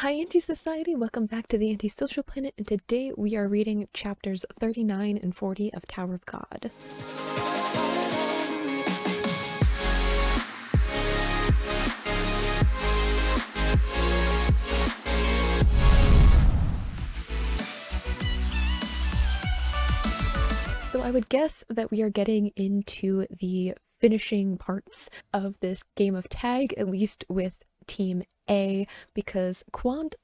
Hi, Anti-Society! Welcome back to the Anti-Social Planet, and today we are reading chapters 39 and 40 of Tower of God. So I would guess that we are getting into the finishing parts of this game of tag, at least with Team A, because Quant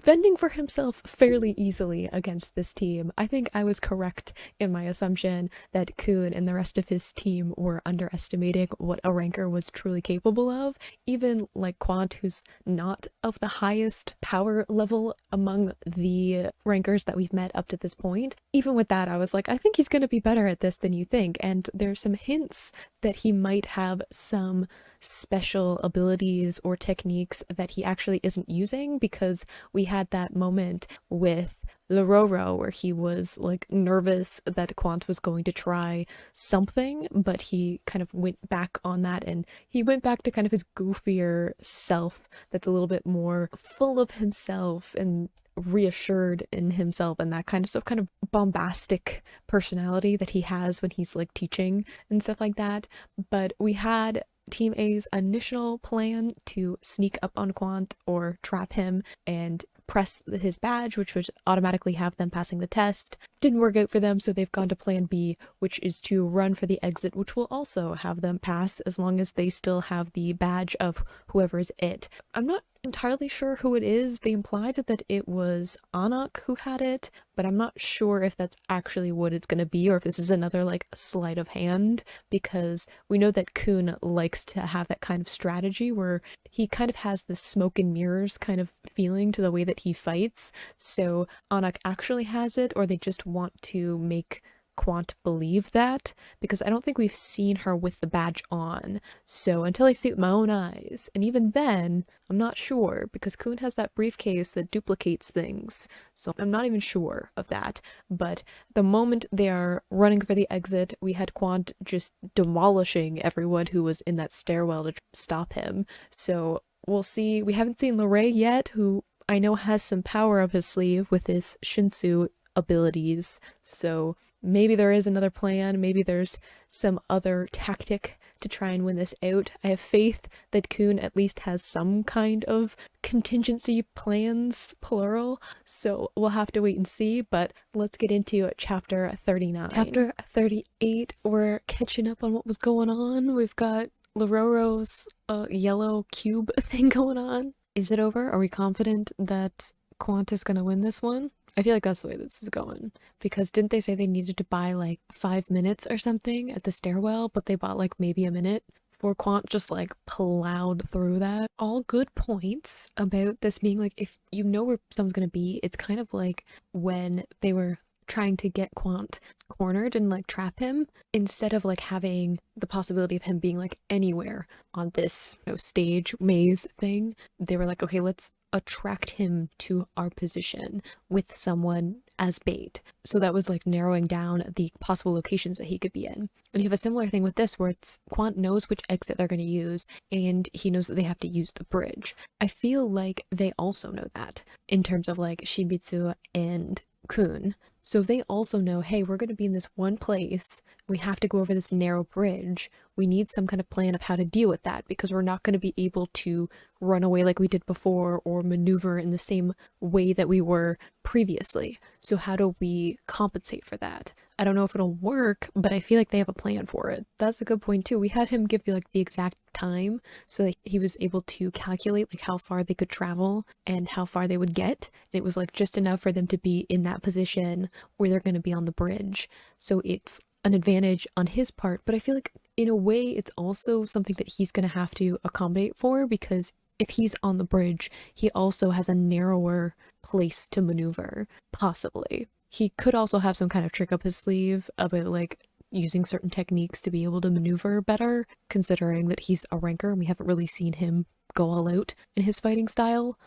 fending for himself fairly easily against this team. I think I was correct in my assumption that Khun and the rest of his team were underestimating what a ranker was truly capable of. Even like Quant, who's not of the highest power level among the rankers that we've met up to this point. Even with that, I was like, I think he's going to be better at this than you think. And there's some hints that he might have some special abilities or techniques that he actually isn't using, because we had that moment with Lororo where he was like nervous that Quant was going to try something, but he kind of went back on that and he went back to kind of his goofier self that's a little bit more full of himself and reassured in himself, and that kind of stuff, kind of bombastic personality that he has when he's like teaching and stuff like that. But we had Team A's initial plan to sneak up on Quant or trap him and press his badge, which would automatically have them passing the test. Didn't work out for them, so they've gone to plan B, which is to run for the exit, which will also have them pass as long as they still have the badge of whoever's it. I'm not entirely sure who it is. They implied that it was Anak who had it, but I'm not sure if that's actually what it's going to be, or if this is another like sleight of hand, because we know that Khun likes to have that kind of strategy where he kind of has this smoke and mirrors kind of feeling to the way that he fights. So Anak actually has it, or they just want to make Quant believe that, because I don't think we've seen her with the badge on. So until I see it with my own eyes, and even then, I'm not sure, because Khun has that briefcase that duplicates things, so I'm not even sure of that. But the moment they are running for the exit, we had Quant just demolishing everyone who was in that stairwell to stop him. So we'll see. We haven't seen Lorray yet, who I know has some power up his sleeve with his Shinsu abilities, so maybe there is another plan, maybe there's some other tactic to try and win this out. I have faith that Khun at least has some kind of contingency plans, plural, so we'll have to wait and see, but let's get into chapter 39. Chapter 38, we're catching up on what was going on. We've got Lororo's yellow cube thing going on. Is it over? Are we confident that Quant is gonna win this one? I feel like that's the way this is going, because didn't they say they needed to buy like 5 minutes or something at the stairwell, but they bought like maybe a minute before Quant just like plowed through that? All good points about this being like, if you know where someone's gonna be, it's kind of like when they were trying to get Quant cornered and like trap him, instead of like having the possibility of him being like anywhere on this stage maze thing, they were like, okay, let's attract him to our position with someone as bait. So that was like narrowing down the possible locations that he could be in. And you have a similar thing with this, where it's Quant knows which exit they're going to use, and he knows that they have to use the bridge. I feel like they also know that in terms of like Shibitsu and Khun. So they also know, hey, we're going to be in this one place, we have to go over this narrow bridge, we need some kind of plan of how to deal with that, because we're not going to be able to run away like we did before or maneuver in the same way that we were previously. So how do we compensate for that? I don't know if it'll work, but I feel like they have a plan for it. That's a good point too. We had him give like the exact time so that he was able to calculate like how far they could travel and how far they would get. And it was like just enough for them to be in that position where they're going to be on the bridge. So it's an advantage on his part, but I feel like in a way it's also something that he's going to have to accommodate for, because if he's on the bridge, he also has a narrower place to maneuver, possibly. He could also have some kind of trick up his sleeve about like using certain techniques to be able to maneuver better, considering that he's a ranker and we haven't really seen him go all out in his fighting style,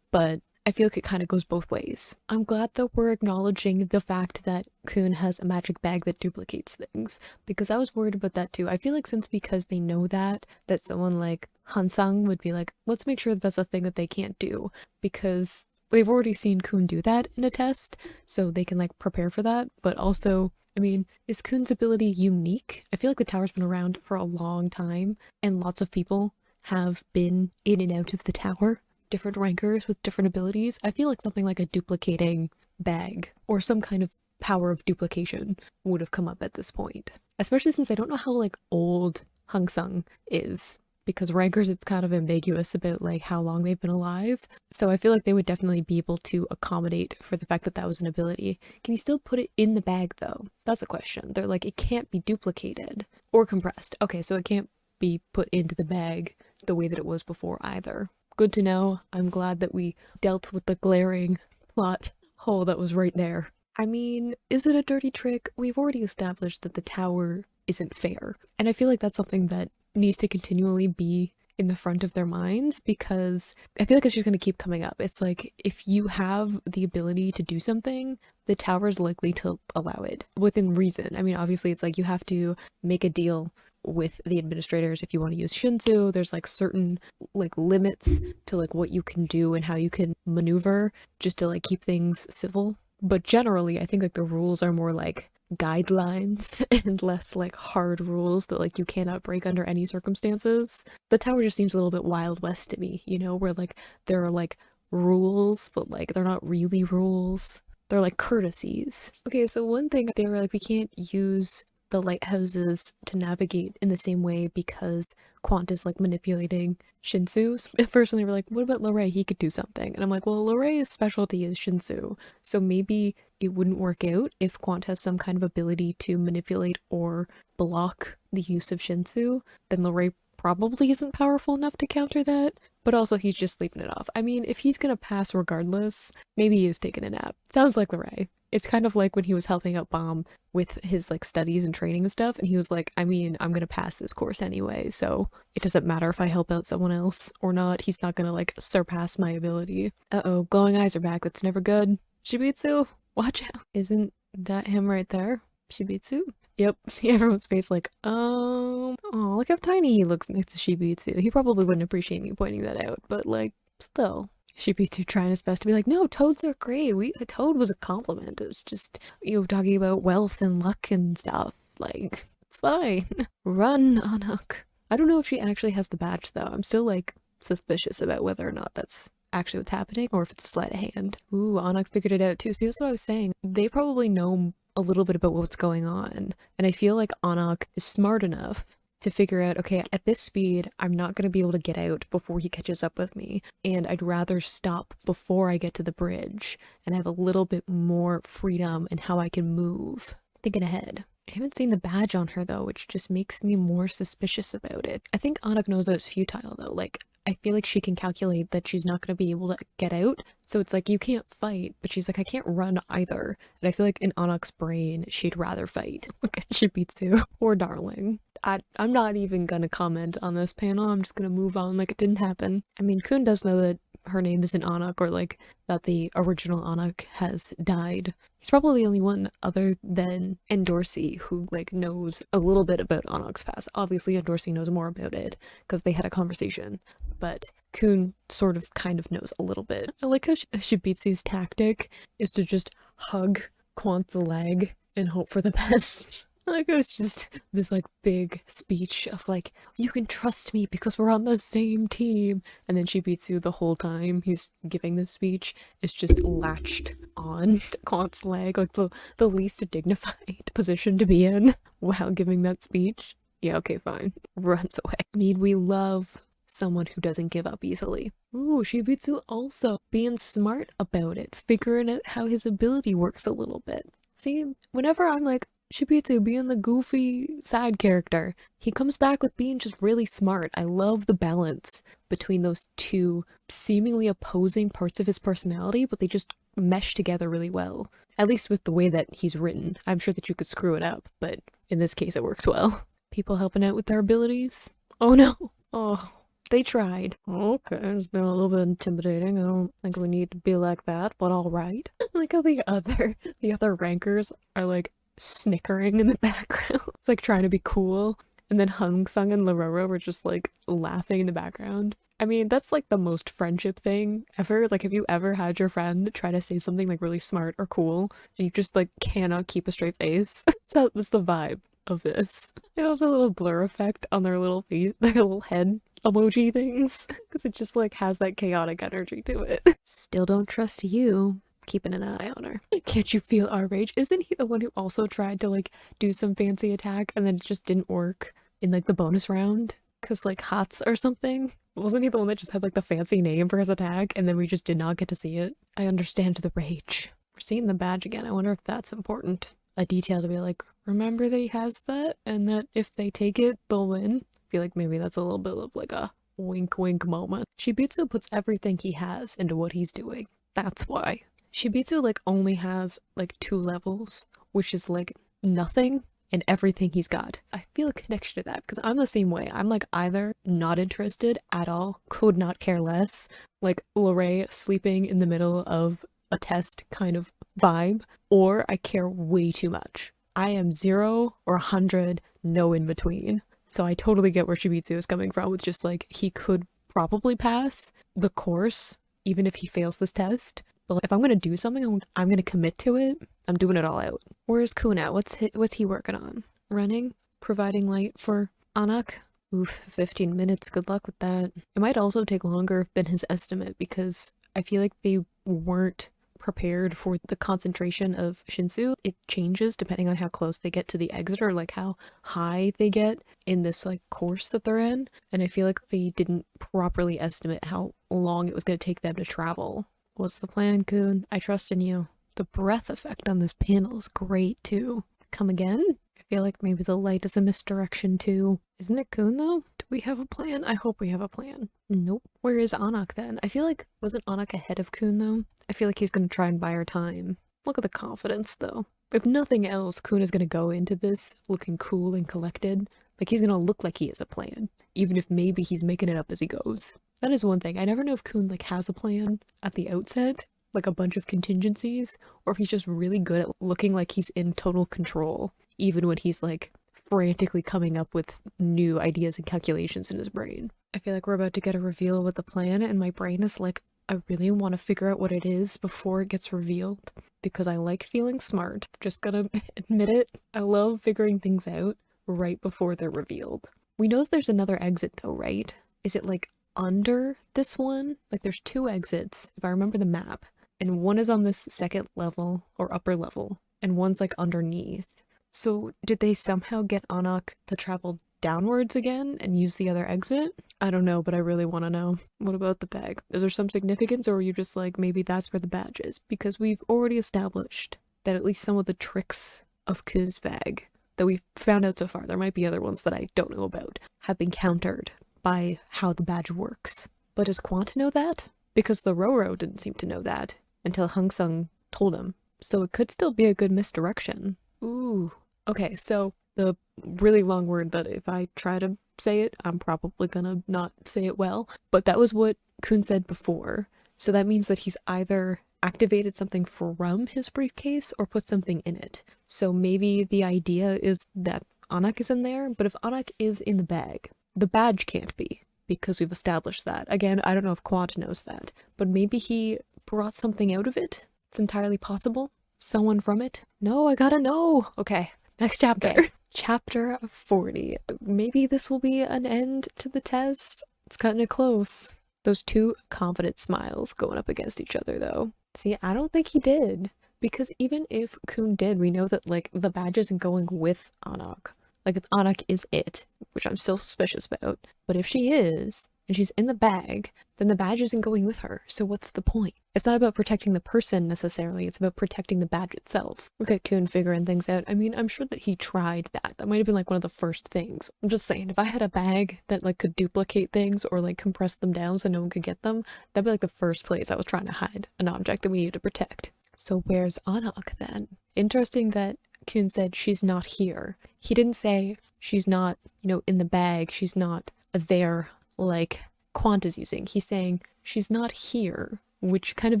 but I feel like it kind of goes both ways. I'm glad that we're acknowledging the fact that Khun has a magic bag that duplicates things, because I was worried about that too. I feel like because they know that someone like Hansang would be like, let's make sure that that's a thing that they can't do, because they've already seen Khun do that in a test, so they can like prepare for that. But also, I mean, is Khun's ability unique? I feel like the tower's been around for a long time, and lots of people have been in and out of the tower, different rankers with different abilities. I feel like something like a duplicating bag or some kind of power of duplication would have come up at this point. Especially since I don't know how like old Hang Sung is, because rankers it's kind of ambiguous about like how long they've been alive. So I feel like they would definitely be able to accommodate for the fact that that was an ability. Can you still put it in the bag though? That's a question. They're like, it can't be duplicated or compressed. Okay, so it can't be put into the bag the way that it was before either. Good to know. I'm glad that we dealt with the glaring plot hole that was right there. I mean, is it a dirty trick? We've already established that the tower isn't fair. And I feel like that's something that needs to continually be in the front of their minds, because I feel like it's just going to keep coming up. It's like, if you have the ability to do something, the tower is likely to allow it within reason. I mean, obviously it's like you have to make a deal with the administrators if you want to use Shinsu. There's like certain like limits to like what you can do and how you can maneuver just to like keep things civil. But generally, I think like the rules are more like guidelines and less like hard rules that like you cannot break under any circumstances. The tower just seems a little bit Wild West to me, you know, where like there are like rules, but like they're not really rules. They're like courtesies. Okay, so one thing they were like, we can't use the lighthouses to navigate in the same way because Quant is like manipulating Shinsu. At first when they were like, what about Lorray? He could do something. And I'm like, well, Lorray's specialty is Shinsu. So maybe it wouldn't work out if Quant has some kind of ability to manipulate or block the use of Shinsu. Then Lorray probably isn't powerful enough to counter that. But also he's just sleeping it off. I mean, if he's gonna pass regardless, maybe he is taking a nap. Sounds like Lorray. It's kind of like when he was helping out Bomb with his like studies and training and stuff, and he was like, I mean, I'm gonna pass this course anyway, so it doesn't matter if I help out someone else or not. He's not gonna like surpass my ability. Uh-oh, glowing eyes are back. That's never good. Shibitsu, watch out. Isn't that him right there? Shibitsu? Yep, see everyone's face like, oh, look how tiny he looks next to Shibitsu. He probably wouldn't appreciate me pointing that out, but like, still. Shibitsu trying his best to be like, no, toads are great. A toad was a compliment. It was just, you know, talking about wealth and luck and stuff. Like, it's fine. Run, Anuk. I don't know if she actually has the badge though. I'm still like suspicious about whether or not that's actually what's happening or if it's a sleight of hand. Ooh, Anuk figured it out too. See, that's what I was saying. They probably know a little bit about what's going on. And I feel like Anuk is smart enough to figure out, okay, at this speed, I'm not going to be able to get out before he catches up with me, and I'd rather stop before I get to the bridge and have a little bit more freedom in how I can move. Thinking ahead. I haven't seen the badge on her though, which just makes me more suspicious about it. I think Anuk knows that it's futile though. Like, I feel like she can calculate that she's not going to be able to get out. So it's like, you can't fight, but she's like, I can't run either. And I feel like in Anuk's brain, she'd rather fight. Look at Shibitsu. Poor darling. I'm not even gonna comment on this panel. I'm just gonna move on like it didn't happen. I mean, Khun does know that her name isn't Anuk, or like that the original Anuk has died. He's probably the only one other than Endorsey who like knows a little bit about Anuk's past. Obviously Endorsey knows more about it because they had a conversation, but Khun sort of kind of knows a little bit. I like how Shibitsu's tactic is to just hug Quant's leg and hope for the best. Like, it was just this like big speech of like, you can trust me because we're on the same team, and then Shibitsu the whole time he's giving this speech is just latched on to Quant's leg, like the least dignified position to be in while giving that speech. Yeah, okay, fine. Runs away. I mean, we love someone who doesn't give up easily. Ooh, Shibitsu also being smart about it, figuring out how his ability works a little bit. See, whenever I'm like, Shibitsu being the goofy side character, he comes back with being just really smart. I love the balance between those two seemingly opposing parts of his personality, but they just mesh together really well. At least with the way that he's written. I'm sure that you could screw it up, but in this case it works well. People helping out with their abilities? Oh no! Oh, they tried. Okay, it's been a little bit intimidating. I don't think we need to be like that, but alright. Like how the other rankers are like snickering in the background. It's like trying to be cool, And then Hung Sung and Lororo were just like laughing in the background. I mean, that's like the most friendship thing ever. Like, have you ever had your friend try to say something like really smart or cool and you just like cannot keep a straight face? So that's the vibe of this. They have the little blur effect on their little face, their little head emoji things, because it just like has that chaotic energy to it. Still don't trust you. Keeping an eye on her. Can't you feel our rage? Isn't he the one who also tried to like do some fancy attack and then it just didn't work in like the bonus round? Cause like Hats or something? Wasn't he the one that just had like the fancy name for his attack and then we just did not get to see it? I understand the rage. We're seeing the badge again. I wonder if that's important. A detail to be like, remember that he has that and that if they take it, they'll win. I feel like maybe that's a little bit of like a wink wink moment. Shibitsu puts everything he has into what he's doing. That's why. Shibitsu like only has like 2 levels, which is like nothing and everything he's got. I feel a connection to that because I'm the same way. I'm like either not interested at all, could not care less, like Lorraine sleeping in the middle of a test kind of vibe, or I care way too much. I am 0 or 100, no in between. So I totally get where Shibitsu is coming from with just like he could probably pass the course even if he fails this test. But like, if I'm gonna do something, I'm gonna commit to it. I'm doing it all out. Where's Khun at? What's he working on? Running? Providing light for Anak? Oof, 15 minutes. Good luck with that. It might also take longer than his estimate because I feel like they weren't prepared for the concentration of Shinsu. It changes depending on how close they get to the exit or like how high they get in this like course that they're in. And I feel like they didn't properly estimate how long it was going to take them to travel. What's the plan, Khun? I trust in you. The breath effect on this panel is great too. Come again? I feel like maybe the light is a misdirection too. Isn't it Khun though? Do we have a plan? I hope we have a plan. Nope. Where is Anak then? I feel like, wasn't Anak ahead of Khun though? I feel like he's gonna try and buy our time. Look at the confidence though. If nothing else, Khun is gonna go into this looking cool and collected. Like he's gonna look like he has a plan. Even if maybe he's making it up as he goes. That is one thing. I never know if Khun like has a plan at the outset, like a bunch of contingencies, or if he's just really good at looking like he's in total control, even when he's like frantically coming up with new ideas and calculations in his brain. I feel like we're about to get a reveal with the plan, and my brain is like, I really want to figure out what it is before it gets revealed, because I like feeling smart. Just gonna admit it. I love figuring things out right before they're revealed. We know that there's another exit though, right? Is it like under this one? Like there's 2 exits, if I remember the map, and one is on this second level or upper level, and one's like underneath. So did they somehow get Anak to travel downwards again and use the other exit? I don't know, but I really want to know. What about the bag? Is there some significance, or are you just like, maybe that's where the badge is? Because we've already established that at least some of the tricks of Khun's bag that we've found out so far, there might be other ones that I don't know about, have been countered by how the badge works. But does Quant know that? Because the Roro didn't seem to know that until Hung Sung told him. So it could still be a good misdirection. Ooh. Okay, so the really long word that if I try to say it, I'm probably gonna not say it well. But that was what Khun said before. So that means that he's either activated something from his briefcase or put something in it. So maybe the idea is that Anak is in there, but if Anak is in the bag, the badge can't be, because we've established that. Again, I don't know if Quant knows that, but maybe he brought something out of it. It's entirely possible. Someone from it. No, I gotta know. Okay, next chapter. Okay. Chapter 40. Maybe this will be an end to the test. It's cutting it close. Those 2 confident smiles going up against each other though. See, I don't think he did. Because even if Khun did, we know that like the badge isn't going with Anak. Like if Anak is it, which I'm still suspicious about, but if she is, and she's in the bag, then the badge isn't going with her, so what's the point? It's not about protecting the person necessarily, it's about protecting the badge itself. Look at Khun figuring things out. I mean, I'm sure that he tried that. That might have been like one of the first things. I'm just saying, if I had a bag that like could duplicate things or like compress them down so no one could get them, that'd be like the first place I was trying to hide an object that we needed to protect. So where's Anak then? Interesting that Khun said she's not here. He didn't say she's not, in the bag, she's not there like Quant is using. He's saying she's not here, which kind of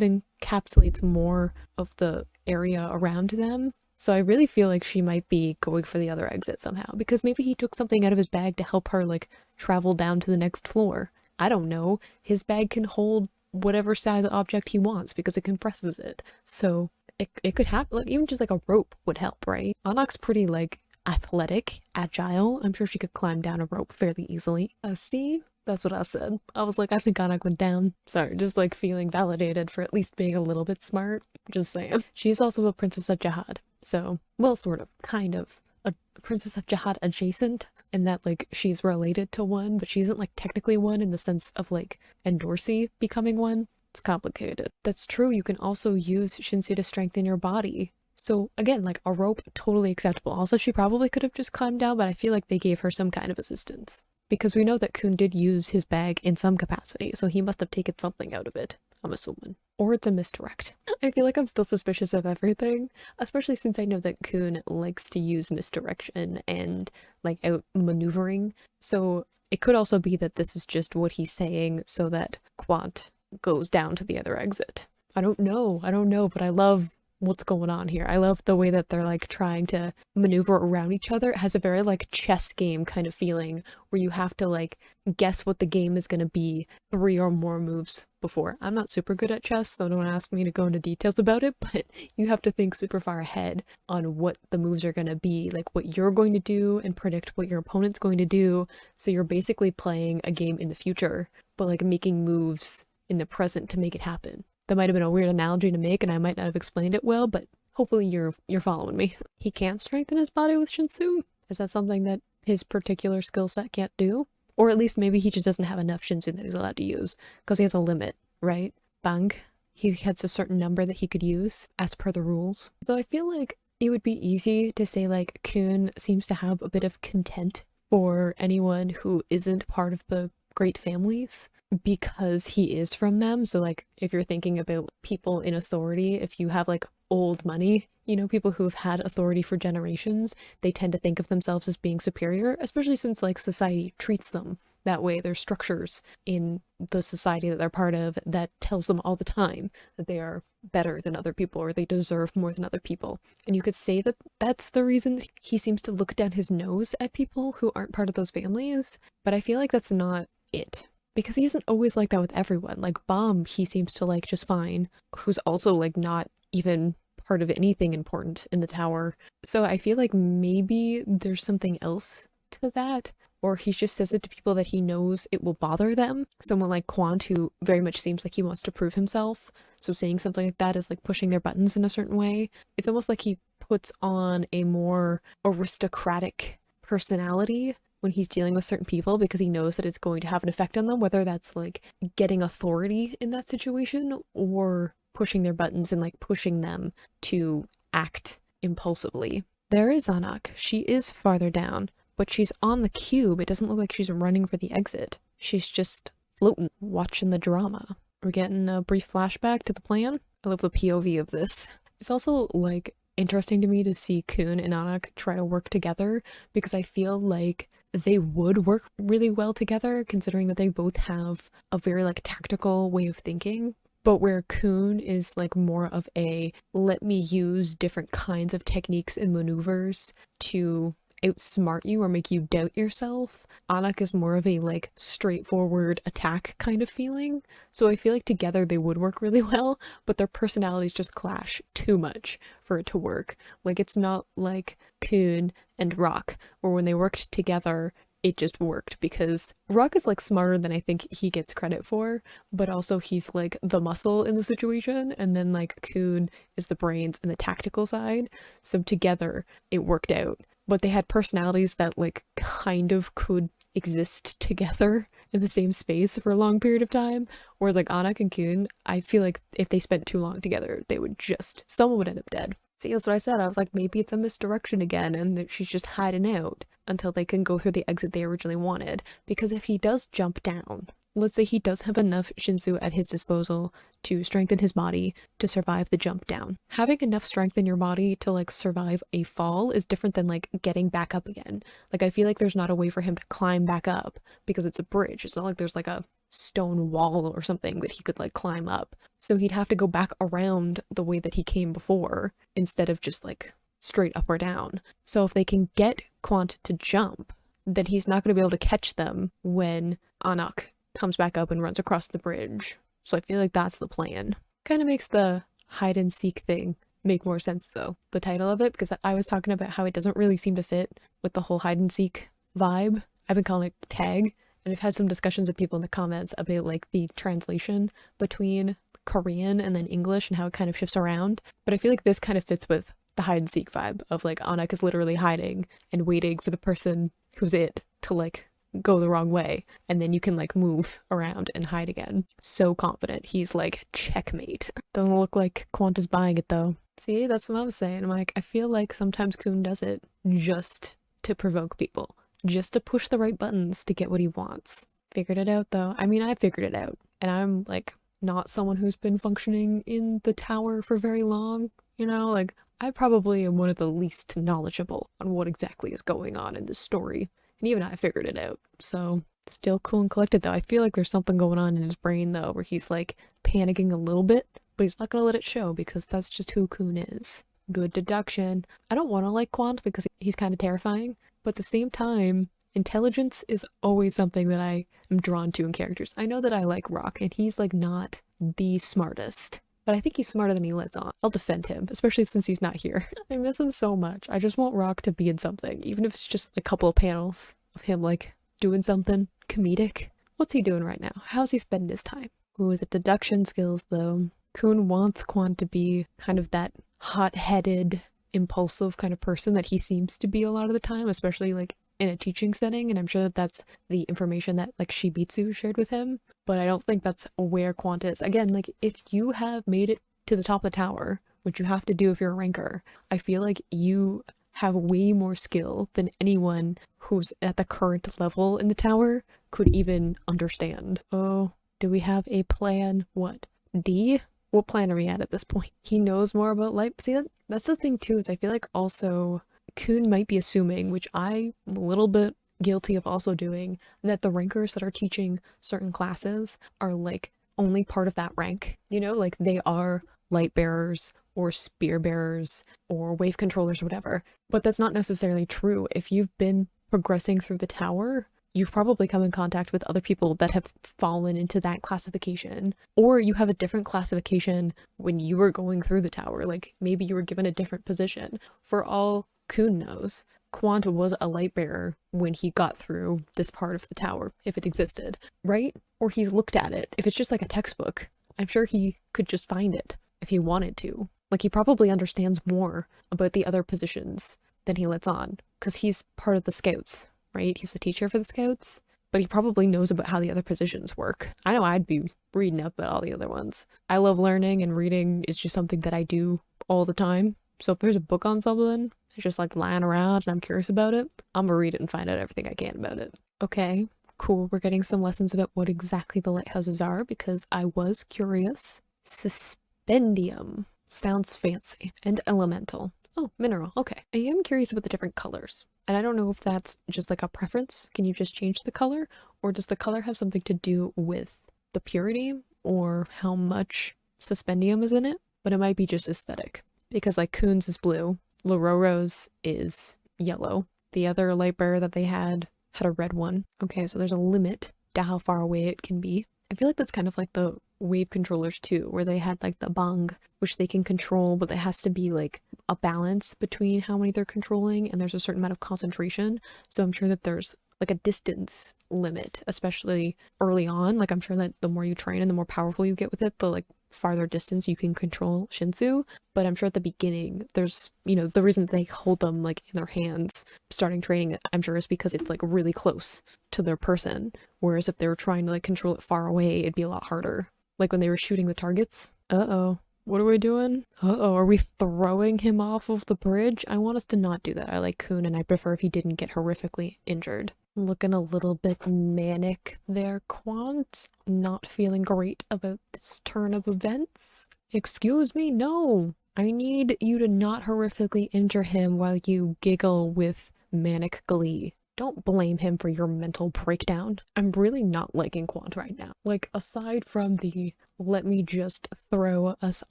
encapsulates more of the area around them. So I really feel like she might be going for the other exit somehow, because maybe he took something out of his bag to help her like travel down to the next floor. I don't know. His bag can hold whatever size object he wants because it compresses it. So it could happen. Like even just like a rope would help, right? Anak's pretty like athletic, agile. I'm sure she could climb down a rope fairly easily. See? That's what I said. I was like, I think Anak went down. Sorry, just like feeling validated for at least being a little bit smart. Just saying. She's also a princess of Jihad. So, well, sort of, kind of. A princess of Jihad adjacent, in that like she's related to one, but she isn't like technically one in the sense of like Endorsi becoming one. It's complicated. That's true. You can also use Shinsu to strengthen your body. So again, like a rope, totally acceptable. Also, she probably could have just climbed down, but I feel like they gave her some kind of assistance. Because we know that Khun did use his bag in some capacity, so he must have taken something out of it, I'm assuming. Or it's a misdirect. I feel like I'm still suspicious of everything, especially since I know that Khun likes to use misdirection and like outmaneuvering. So it could also be that this is just what he's saying so that Quant goes down to the other exit. I don't know, but I love what's going on here. I love the way that they're like trying to maneuver around each other. It has a very like chess game kind of feeling where you have to like guess what the game is going to be 3 or more moves before. I'm not super good at chess, so don't ask me to go into details about it, but you have to think super far ahead on what the moves are going to be, like what you're going to do and predict what your opponent's going to do. So you're basically playing a game in the future, but like making moves in the present to make it happen. That might have been a weird analogy to make, and I might not have explained it well, but hopefully you're following me. He can't strengthen his body with Shinsu? Is that something that his particular skill set can't do? Or at least maybe he just doesn't have enough Shinsu that he's allowed to use, because he has a limit, right? Bang. He has a certain number that he could use, as per the rules. So I feel like it would be easy to say like Khun seems to have a bit of contempt for anyone who isn't part of the great families, because he is from them. So like if you're thinking about people in authority, if you have like old money, you know, people who have had authority for generations, they tend to think of themselves as being superior, especially since like society treats them that way. There's structures in the society that they're part of that tells them all the time that they are better than other people or they deserve more than other people. And you could say that that's the reason that he seems to look down his nose at people who aren't part of those families. But I feel like that's not it. Because he isn't always like that with everyone. Like Bomb, he seems to like just fine, who's also like not even part of anything important in the tower. So I feel like maybe there's something else to that, or he just says it to people that he knows it will bother them. Someone like Quant, who very much seems like he wants to prove himself. So saying something like that is like pushing their buttons in a certain way. It's almost like he puts on a more aristocratic personality when he's dealing with certain people, because he knows that it's going to have an effect on them, whether that's like getting authority in that situation or pushing their buttons and like pushing them to act impulsively. There is Anak. She is farther down, but she's on the cube. It doesn't look like she's running for the exit. She's just floating, watching the drama. We're getting a brief flashback to the plan. I love the POV of this. It's also like interesting to me to see Khun and Anak try to work together, because I feel like they would work really well together, considering that they both have a very like tactical way of thinking. But where Khun is like more of a let me use different kinds of techniques and maneuvers to outsmart you or make you doubt yourself, Anak is more of a like straightforward attack kind of feeling. So I feel like together they would work really well, but their personalities just clash too much for it to work. Like it's not like Khun and Rock, where when they worked together it just worked, because Rock is like smarter than I think he gets credit for, but also he's like the muscle in the situation, and then like Khun is the brains and the tactical side. So together it worked out, but they had personalities that like kind of could exist together in the same space for a long period of time. Whereas like Anak and Khun, I feel like if they spent too long together, they would just, someone would end up dead. See, that's what I said. I was like, maybe it's a misdirection again and that she's just hiding out until they can go through the exit they originally wanted. Because if he does jump down, let's say he does have enough Shinsu at his disposal to strengthen his body to survive the jump down. Having enough strength in your body to like survive a fall is different than like getting back up again. Like I feel like there's not a way for him to climb back up because it's a bridge. It's not like there's like a stone wall or something that he could like climb up. So he'd have to go back around the way that he came before instead of just like straight up or down. So if they can get Quant to jump, then he's not going to be able to catch them when Anak comes back up and runs across the bridge. So I feel like that's the plan. Kind of makes the hide and seek thing make more sense though, the title of it, because I was talking about how it doesn't really seem to fit with the whole hide and seek vibe. I've been calling it tag, and I've had some discussions with people in the comments about like the translation between Korean and then English and how it kind of shifts around. But I feel like this kind of fits with the hide and seek vibe of like Anak is literally hiding and waiting for the person who's it to like go the wrong way, and then you can like move around and hide again. So confident. He's like, checkmate. Doesn't look like Quant is buying it though. See, that's what I was saying. I'm like, I feel like sometimes Khun does it just to provoke people, just to push the right buttons to get what he wants. Figured it out though. I mean, I figured it out, and I'm like not someone who's been functioning in the tower for very long, you know, like I probably am one of the least knowledgeable on what exactly is going on in this story. And even I figured it out. So still cool and collected though. I feel like there's something going on in his brain though, where he's like panicking a little bit, but he's not gonna let it show because that's just who Khun is. Good deduction. I don't want to like Quant because he's kind of terrifying, but at the same time, intelligence is always something that I am drawn to in characters. I know that I like Rock, and he's like not the smartest, but I think he's smarter than he lets on. I'll defend him, especially since he's not here. I miss him so much. I just want Rock to be in something, even if it's just a couple of panels of him like doing something comedic. What's he doing right now? How's he spending his time? Ooh, the deduction skills though. Khun wants Quant to be kind of that hot-headed, impulsive kind of person that he seems to be a lot of the time, especially like in a teaching setting, and I'm sure that that's the information that like Shibitsu shared with him, but I don't think that's where Quant is. Again, like if you have made it to the top of the tower, which you have to do if you're a ranker, I feel like you have way more skill than anyone who's at the current level in the tower could even understand. Oh, do we have a plan? What? D? What plan are we at this point? He knows more about life. See, that's the thing too, is I feel like also Khun might be assuming, which I'm a little bit guilty of also doing, that the rankers that are teaching certain classes are like only part of that rank, you know, like they are light bearers or spear bearers or wave controllers or whatever. But that's not necessarily true. If you've been progressing through the tower, you've probably come in contact with other people that have fallen into that classification, or you have a different classification when you were going through the tower. Like maybe you were given a different position. For all Khun knows, Quant was a light bearer when he got through this part of the tower, if it existed, right? Or he's looked at it. If it's just like a textbook, I'm sure he could just find it if he wanted to. Like he probably understands more about the other positions than he lets on, because he's part of the scouts, right? He's the teacher for the scouts, but he probably knows about how the other positions work. I know I'd be reading up about all the other ones. I love learning, and reading is just something that I do all the time. So if there's a book on something, it's just like lying around and I'm curious about it, I'm gonna read it and find out everything I can about it. Okay, cool. We're getting some lessons about what exactly the lighthouses are because I was curious. Suspendium. Sounds fancy. And elemental. Oh, mineral. Okay. I am curious about the different colors. And I don't know if that's just like a preference. Can you just change the color? Or does the color have something to do with the purity or how much suspendium is in it? But it might be just aesthetic. Because like Khun's is blue. Lororo's is yellow. The other light bearer that they had a red one. Okay, so there's a limit to how far away it can be. I feel like that's kind of like the wave controllers too, where they had like the bang, which they can control, but it has to be like a balance between how many they're controlling, and there's a certain amount of concentration. So I'm sure that there's like a distance limit, especially early on. Like I'm sure that the more you train and the more powerful you get with it, the like farther distance you can control Shinsu. But I'm sure at the beginning there's, you know, the reason they hold them like in their hands starting training, I'm sure, is because it's like really close to their person, whereas if they were trying to like control it far away, it'd be a lot harder. Like when they were shooting the targets. Uh-oh, what are we doing? Uh-oh, are we throwing him off of the bridge? I want us to not do that. I like Khun, and I prefer if he didn't get horrifically injured. Looking a little bit manic there, Quant. Not feeling great about this turn of events. Excuse me? No. I need you to not horrifically injure him while you giggle with manic glee. Don't blame him for your mental breakdown. I'm really not liking Quant right now. Like, aside from the let me just throw us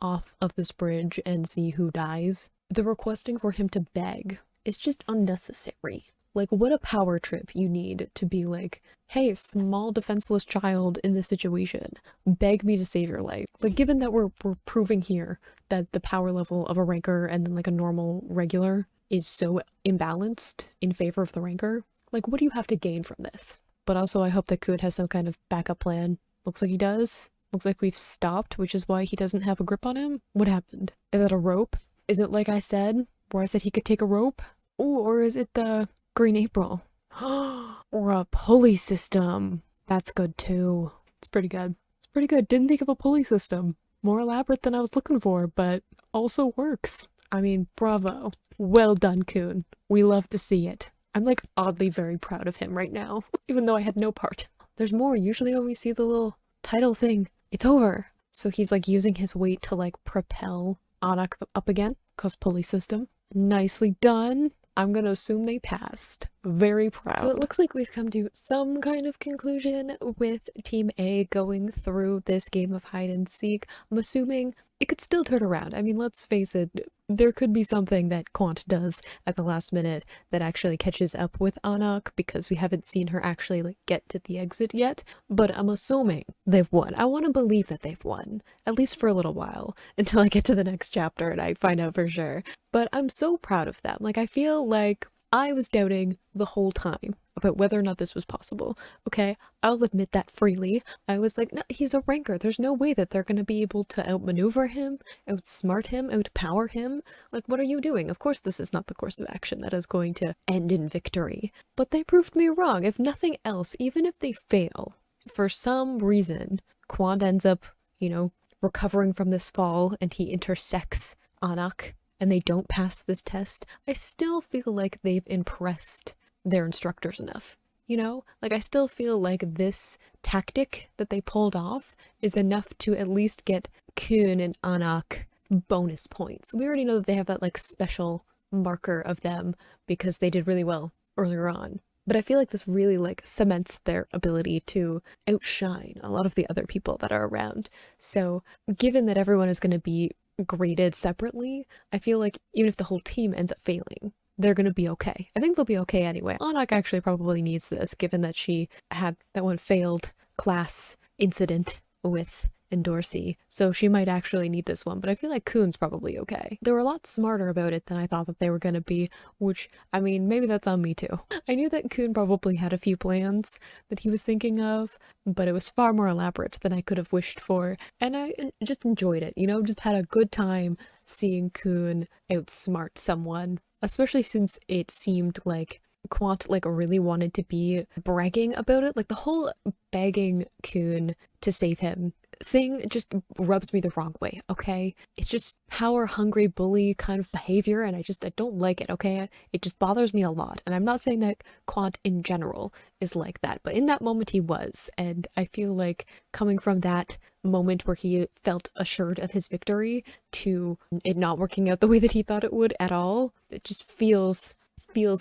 off of this bridge and see who dies the requesting for him to beg is just unnecessary. Like, what a power trip you need to be like, hey, small defenseless child in this situation, beg me to save your life. Like, given that we're proving here that the power level of a ranker and then like a normal regular is so imbalanced in favor of the ranker, like, what do you have to gain from this? But also, I hope that Khun has some kind of backup plan. Looks like he does. Looks like we've stopped, which is why he doesn't have a grip on him. What happened? Is that a rope? Is it like I said, where I said he could take a rope? Ooh, or is it the Green April? Or a pulley system. That's good too. It's pretty good. It's pretty good. Didn't think of a pulley system. More elaborate than I was looking for, but also works. I mean, bravo. Well done, Khun. We love to see it. I'm like oddly very proud of him right now, even though I had no part. There's more. Usually when we see the little title thing, it's over. So he's like using his weight to like propel Anak up again. Cause pulley system. Nicely done. I'm gonna assume they passed. Very proud. So it looks like we've come to some kind of conclusion with Team A going through this game of hide and seek. I'm assuming it could still turn around. I mean, let's face it, there could be something that Quant does at the last minute that actually catches up with Anak because we haven't seen her actually like get to the exit yet, but I'm assuming they've won. I want to believe that they've won, at least for a little while, until I get to the next chapter and I find out for sure. But I'm so proud of them. Like, I feel like I was doubting the whole time about whether or not this was possible. Okay, I'll admit that freely. I was like, no, he's a ranker. There's no way that they're going to be able to outmaneuver him, outsmart him, outpower him. Like, what are you doing? Of course this is not the course of action that is going to end in victory. But they proved me wrong. If nothing else, even if they fail, for some reason, Quant ends up, you know, recovering from this fall and he intersects Anak and they don't pass this test, I still feel like they've impressed their instructors enough. You know, like I still feel like this tactic that they pulled off is enough to at least get Khun and Anak bonus points. We already know that they have that like special marker of them because they did really well earlier on. But I feel like this really like cements their ability to outshine a lot of the other people that are around. So given that everyone is going to be graded separately, I feel like even if the whole team ends up failing, they're gonna be okay. I think they'll be okay anyway. Anak actually probably needs this, given that she had that one failed class incident with Endorsi, so she might actually need this one, but I feel like Khun's probably okay. They were a lot smarter about it than I thought that they were gonna be, which, I mean, maybe that's on me too. I knew that Khun probably had a few plans that he was thinking of, but it was far more elaborate than I could have wished for, and I just enjoyed it, you know, just had a good time seeing Khun outsmart someone, especially since it seemed like Quant like really wanted to be bragging about it. Like the whole begging Khun to save him thing just rubs me the wrong way, okay? It's just power hungry bully kind of behavior and I don't like it, okay? It just bothers me a lot, and I'm not saying that Quant in general is like that, but in that moment he was, and I feel like coming from that moment where he felt assured of his victory to it not working out the way that he thought it would at all, it just feels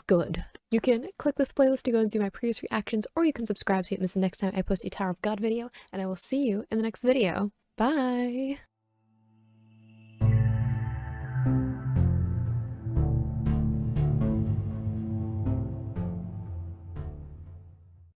good. You can click this playlist to go and see my previous reactions, or you can subscribe so you don't miss the next time I post a Tower of God video, and I will see you in the next video. Bye!